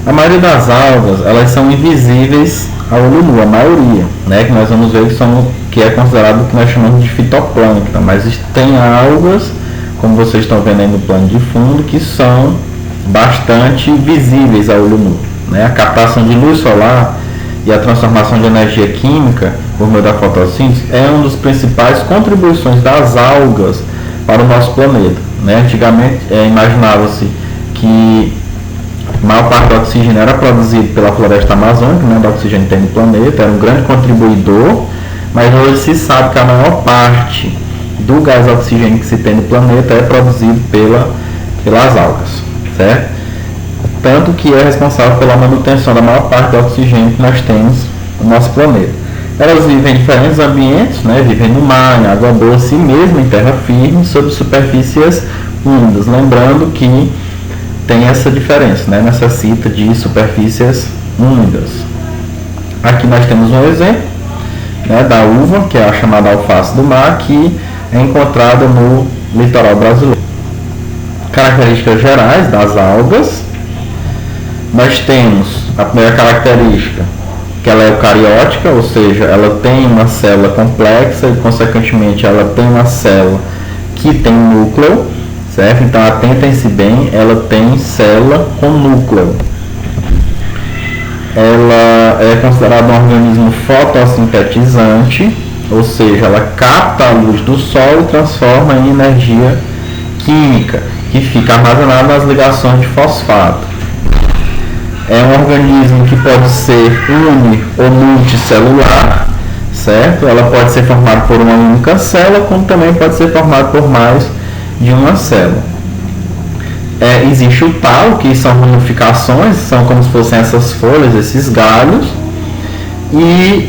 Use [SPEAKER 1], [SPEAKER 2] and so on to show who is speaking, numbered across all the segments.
[SPEAKER 1] A maioria das algas, elas são invisíveis a olho nu, a maioria, né? Que nós vamos ver que é considerado o que nós chamamos de fitoplâncton, mas tem algas, como vocês estão vendo aí no plano de fundo, que são bastante visíveis a olho nu, né? A captação de luz solar e a transformação de energia química por meio da fotossíntese é uma das principais contribuições das algas para o nosso planeta, né? Antigamente imaginava-se que a maior parte do oxigênio era produzido pela floresta amazônica, né? Do oxigênio que tem no planeta, era um grande contribuidor, mas hoje se sabe que a maior parte do gás oxigênio que se tem no planeta é produzido pelas algas, certo? Tanto que é responsável pela manutenção da maior parte do oxigênio que nós temos no nosso planeta. Elas vivem em diferentes ambientes, né? Vivem no mar, em água doce e mesmo em terra firme, sob superfícies úmidas. Lembrando que tem essa diferença, né? Necessita de superfícies úmidas. Aqui nós temos um exemplo, né, da uva, que é a chamada alface do mar, que é encontrada no litoral brasileiro. Características gerais das algas. Nós temos a primeira característica, que ela é eucariótica, ou seja, ela tem uma célula complexa e, consequentemente, ela tem uma célula que tem núcleo, certo? Então, atentem-se bem, ela tem célula com núcleo. Ela é considerada um organismo fotossintetizante, ou seja, ela capta a luz do sol e transforma em energia química, que fica armazenada nas ligações de fosfato. É um organismo que pode ser uni ou multicelular, certo? Ela pode ser formada por uma única célula, como também pode ser formada por mais de uma célula. Existe o talo, que são ramificações, são como se fossem essas folhas, esses galhos, e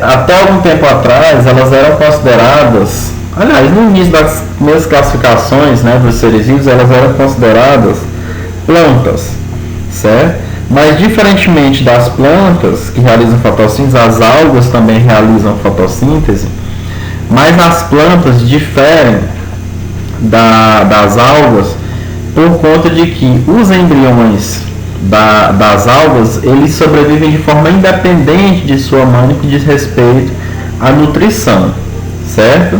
[SPEAKER 1] até algum tempo atrás elas eram consideradas, aliás, no início das minhas classificações, né, dos seres vivos, elas eram consideradas plantas, certo? Mas, diferentemente das plantas que realizam fotossíntese, as algas também realizam fotossíntese, mas as plantas diferem das algas por conta de que os embriões das algas, eles sobrevivem de forma independente de sua mãe no que diz respeito à nutrição, certo?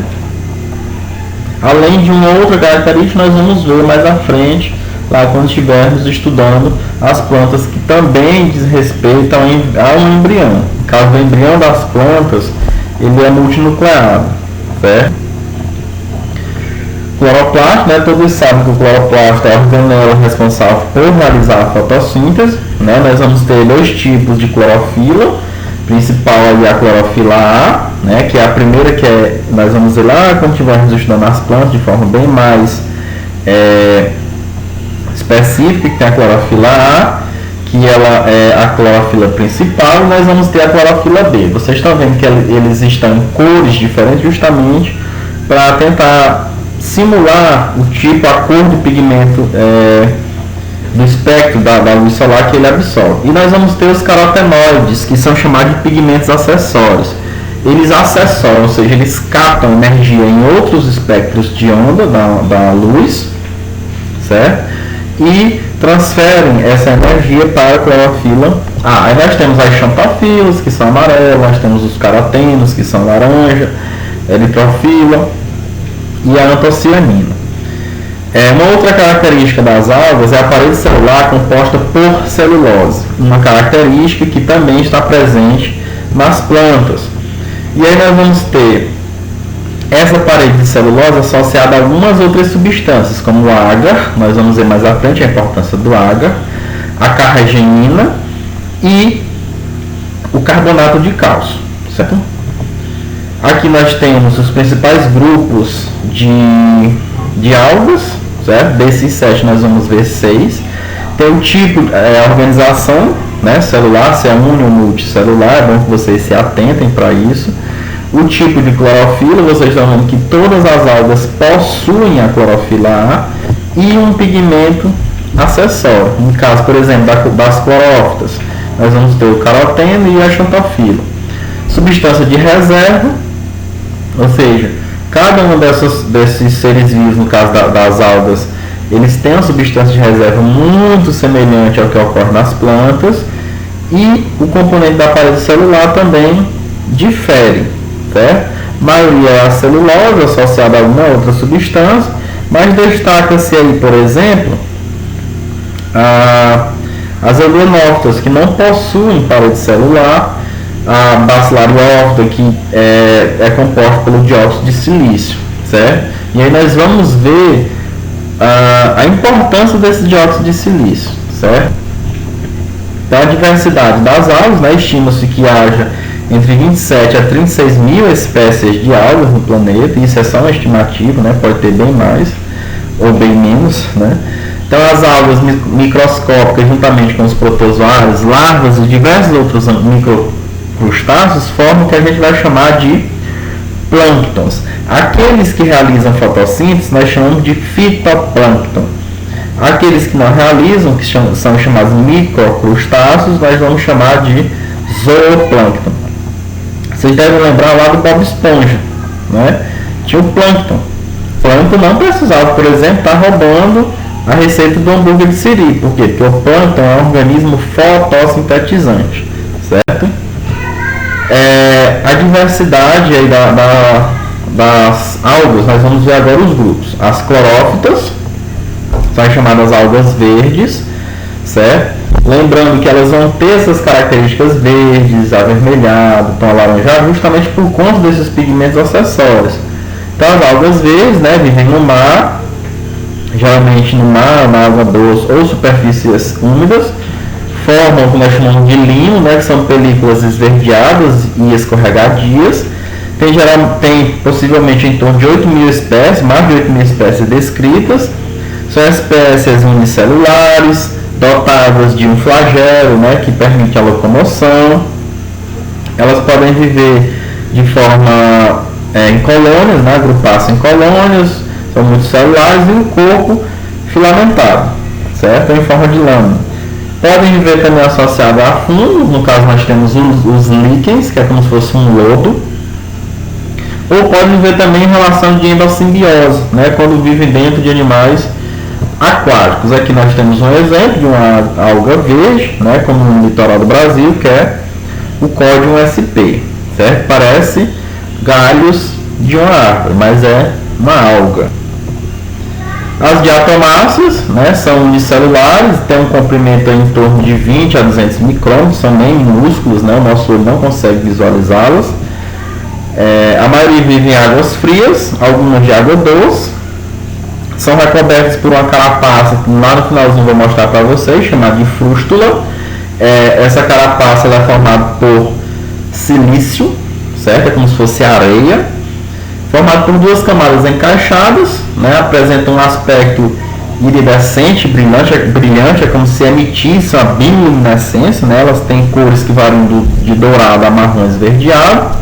[SPEAKER 1] Além de uma outra característica, nós vamos ver mais à frente, lá quando estivermos estudando as plantas, que também diz respeito ao embrião. No caso do embrião das plantas, ele é multinucleado, certo? Cloroplasto, né? Todos sabem que o cloroplasto é a organela responsável por realizar a fotossíntese, né? Nós vamos ter dois tipos de clorofila, principal ali a clorofila A, né? Que é a primeira, que nós vamos ver lá quando estivermos estudando as plantas de forma bem mais específica, que tem a clorofila A, que ela é a clorofila principal, e nós vamos ter a clorofila B. Vocês estão vendo que eles estão em cores diferentes justamente para tentar simular o tipo, a cor do pigmento do espectro da luz solar que ele absorve. E nós vamos ter os carotenoides, que são chamados de pigmentos acessórios. Eles acessoram, ou seja, eles captam energia em outros espectros de onda da luz, certo? E transferem essa energia para a clorofila A. Aí nós temos as xantofilas, que são amarelas, nós temos os carotenos, que são laranja, eritrofila e a antocianina. Uma outra característica das algas é a parede celular composta por celulose, uma característica que também está presente nas plantas. E aí nós vamos ter essa parede de celulose associada a algumas outras substâncias, como o agar, nós vamos ver mais à frente a importância do agar, a carragenina e o carbonato de cálcio, certo? Aqui nós temos os principais grupos de algas, certo? Desses 7 nós vamos ver 6. Tem o tipo, a organização, né, celular, se é uni ou multicelular, é bom que vocês se atentem para isso. O tipo de clorofila, vocês estão vendo que todas as algas possuem a clorofila A e um pigmento acessório. No caso, por exemplo, das clorófitas, nós vamos ter o caroteno e a xantofila. Substância de reserva, ou seja, cada um desses seres vivos, no caso das algas, eles têm uma substância de reserva muito semelhante ao que ocorre nas plantas, e o componente da parede celular também difere, certo? A maioria é a celulose associada a alguma outra substância, mas destaca-se aí, por exemplo, as euglonófitas, que não possuem parede celular, a bacilariófita, que é composta pelo dióxido de silício, certo? E aí nós vamos ver a importância desse dióxido de silício, certo? Então, a diversidade das algas, né, estima-se que haja entre 27 a 36 mil espécies de algas no planeta, e isso é só uma estimativa, né, pode ter bem mais ou bem menos, né? Então, as algas microscópicas, juntamente com os protozoários, larvas e diversos outros microcrustáceos, formam o que a gente vai chamar de plânctons. Aqueles que realizam fotossíntese, nós chamamos de fitoplâncton. Aqueles que não realizam, que são chamados microcrustáceos, nós vamos chamar de zooplâncton. Vocês devem lembrar lá do Bob Esponja, né? Tinha o plâncton. O plâncton não precisava, por exemplo, estar roubando a receita do hambúrguer de siri. Por quê? Porque o plâncton é um organismo fotossintetizante, certo? A diversidade aí das algas, nós vamos ver agora os grupos. As clorófitas, são chamadas algas verdes, certo? Lembrando que elas vão ter essas características verdes, avermelhado, tom alaranjado, justamente por conta desses pigmentos acessórios. Então, as algas verdes, né, vivem no mar, geralmente no mar, na água doce ou superfícies úmidas, formam o que nós chamamos de limo, né, que são películas esverdeadas e escorregadias. Tem possivelmente em torno de 8 mil espécies, mais de 8 mil espécies descritas. São espécies unicelulares, dotadas de um flagelo, né, que permite a locomoção. Elas podem viver de forma em colônias, né, agrupar-se em colônias, são multicelulares, e um corpo filamentado, certo? Em forma de lâmina. Podem viver também associados a fungos, no caso nós temos os líquens, que é como se fosse um lodo, ou podem viver também em relação de endossimbiose, né, quando vivem dentro de animais aquáticos. Aqui nós temos um exemplo de uma alga verde, né, como no litoral do Brasil, que é o Codium sp, certo? Parece galhos de uma árvore, mas é uma alga. As diatomáceas, né, são unicelulares, têm um comprimento em torno de 20 a 200 micrômetros, são bem minúsculos, né, o nosso olho não consegue visualizá-las. A maioria vive em águas frias, algumas de água doce. São recobertas por uma carapaça, que lá no finalzinho vou mostrar para vocês, chamada de frústula. Essa carapaça ela é formada por silício, certo? É como se fosse areia, formado por duas camadas encaixadas, né? Apresenta um aspecto iridescente, brilhante, é como se emitisse uma bioluminescência, né? Elas têm cores que variam de dourado a marrom esverdeado.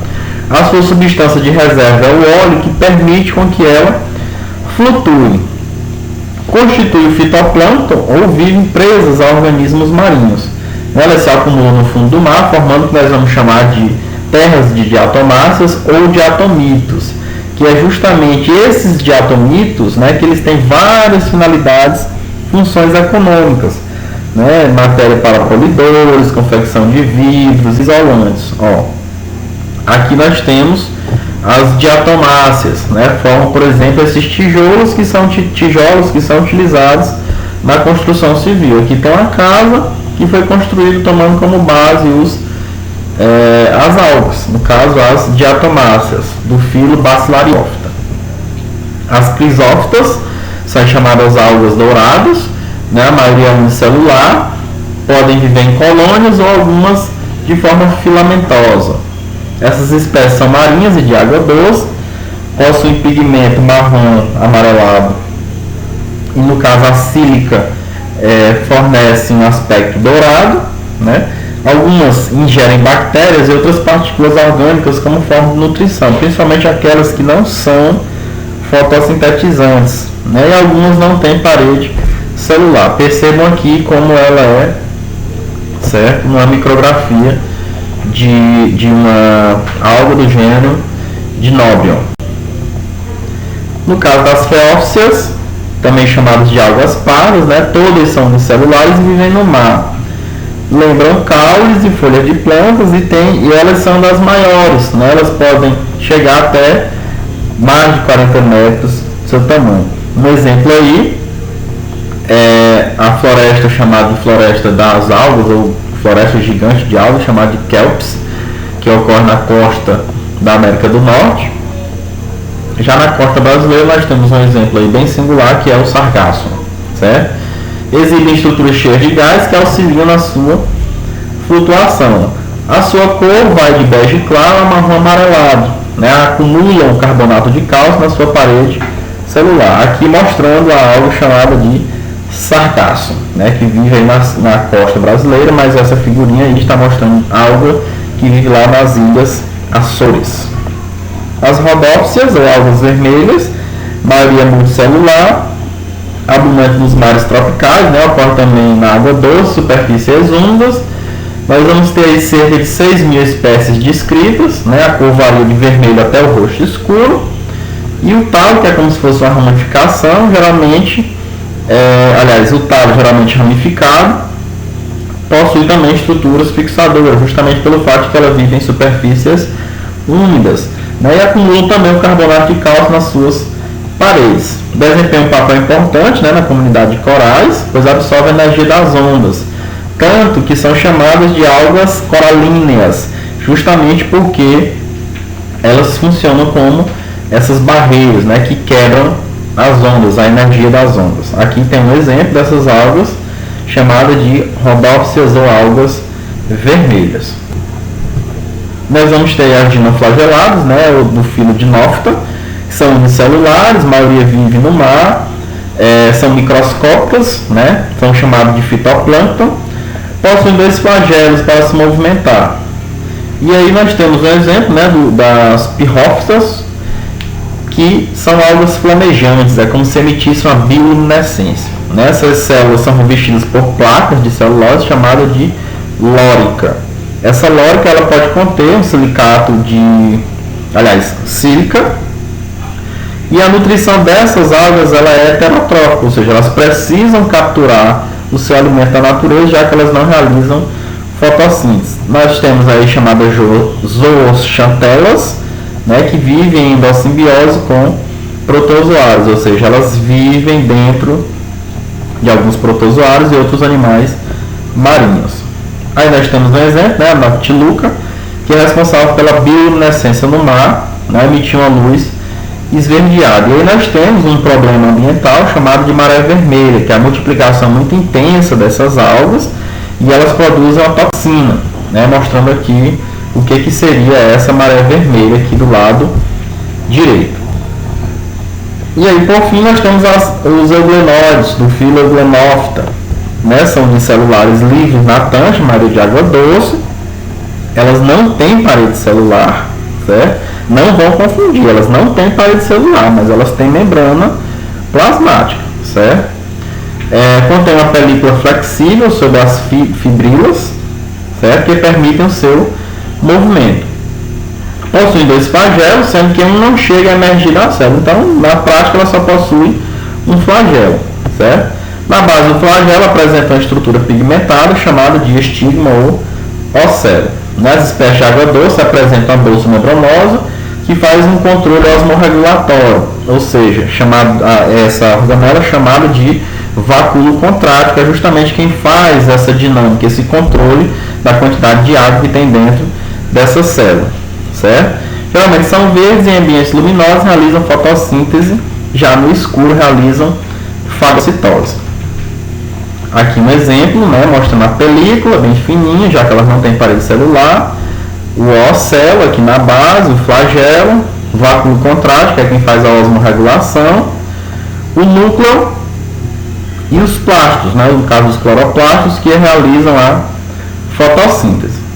[SPEAKER 1] A sua substância de reserva é o óleo, que permite com que ela flutue. Constitui o fitoplâncton ou vivem presas a organismos marinhos. Elas se acumulam no fundo do mar, formando o que nós vamos chamar de terras de diatomáceas ou diatomitos, que é justamente esses diatomitos, né, que eles têm várias finalidades, funções econômicas, né, matéria para polidores, confecção de vidros, isolantes. Aqui nós temos as diatomáceas, né, formam, por exemplo, esses tijolos que são utilizados na construção civil. Aqui tem uma casa que foi construída tomando como base as algas, no caso as diatomáceas, do filo Bacilariófita. As crisófitas são chamadas algas douradas, né, a maioria unicelular, podem viver em colônias ou algumas de forma filamentosa. Essas espécies são marinhas e de água doce, possuem pigmento marrom amarelado, e no caso a sílica fornece um aspecto dourado, né? Algumas ingerem bactérias e outras partículas orgânicas como forma de nutrição, principalmente aquelas que não são fotossintetizantes, né? E algumas não têm parede celular. Percebam aqui como ela é, certo? Uma micrografia de uma alga do gênero Dinobium. No caso das feófcias, também chamados de algas pardas, né? Todas são unicelulares e vivem no mar. Lembram caules e folhas de plantas e elas são das maiores, né? Elas podem chegar até mais de 40 metros do seu tamanho. Um exemplo aí é a floresta chamada de floresta das algas, ou floresta gigante de algas, chamada de kelps, que ocorre na costa da América do Norte. Já na costa brasileira nós temos um exemplo aí bem singular, que é o sargaço, certo? Exibem estruturas cheias de gás que auxiliam na sua flutuação. A sua cor vai de bege claro a marrom amarelado, né? Acumulam carbonato de cálcio na sua parede celular. Aqui mostrando algo chamado de sargaço, né? Que vive aí na costa brasileira, mas essa figurinha aí está mostrando algo que vive lá nas ilhas Açores. As rodópsias, ou algas vermelhas, maioria multicelular, abundante nos mares tropicais, né? Ocorre também na água doce, superfícies úmidas. Nós vamos ter aí cerca de 6.000 espécies descritas, né? A cor varia de vermelho até o roxo escuro. E o talo, que é como se fosse uma ramificação, geralmente, o talo geralmente ramificado, possui também estruturas fixadoras, justamente pelo fato de que ela vive em superfícies úmidas, né? E acumulam também o carbonato de cálcio nas suas paredes. Desempenham um papel importante, né, na comunidade de corais, pois absorve a energia das ondas, tanto que são chamadas de algas coralíneas, justamente porque elas funcionam como essas barreiras, né, que quebram as ondas, a energia das ondas. Aqui tem um exemplo dessas algas, chamada de rodópsias ou algas vermelhas. Nós vamos ter as dinoflageladas, né, do filo Dinófita, que são unicelulares, a maioria vive no mar, são microscópicas, né, são chamadas de fitoplâncton, possuem 2 flagelos para se movimentar. E aí nós temos um exemplo, né, das pirrófitas, que são algas flamejantes, é como se emitissem uma bioluminescência. Essas células são revestidas por placas de celulose chamada de lórica. Essa lórica ela pode conter um silicato sílica, e a nutrição dessas algas ela é heterotrófica, ou seja, elas precisam capturar o seu alimento da natureza, já que elas não realizam fotossíntese. Nós temos aí chamadas zooxantelas, né, que vivem em endossimbiose com protozoários, ou seja, elas vivem dentro de alguns protozoários e outros animais marinhos. Aí nós temos um exemplo, né, a Noctiluca, que é responsável pela bioluminescência no mar, né, emitindo uma luz esverdeada. E aí nós temos um problema ambiental chamado de maré vermelha, que é a multiplicação muito intensa dessas algas, e elas produzem uma toxina, né, mostrando aqui o que seria essa maré vermelha aqui do lado direito. E aí, por fim, nós temos os euglenóides do filo Euglenófita, né? São unicelulares livres na tancha, maioria de água doce. Elas não têm parede celular, certo? Não vão confundir, elas não têm parede celular, mas elas têm membrana plasmática, certo? Contém uma película flexível sobre as fibrilas, certo? Que permitem o seu movimento. Possuem 2 flagelos, sendo que um não chega a emergir da célula. Então, na prática, ela só possui um flagelo, certo? Na base do flagelo apresenta uma estrutura pigmentada chamada de estigma ou ocelo. Nas espécies de água doce apresenta uma bolsa membranosa que faz um controle osmorregulatório, ou seja, essa organela é chamada de vacúolo contrátil, que é justamente quem faz essa dinâmica, esse controle da quantidade de água que tem dentro dessa célula, certo? Geralmente são verdes em ambientes luminosos, realizam fotossíntese, já no escuro realizam fagocitose. Aqui um exemplo, né, mostrando a película bem fininha, já que elas não têm parede celular, o ocelo aqui na base, o flagelo, o vacúolo contrátil, que é quem faz a osmorregulação, o núcleo e os plastos, né, no caso dos cloroplastos, que realizam a fotossíntese.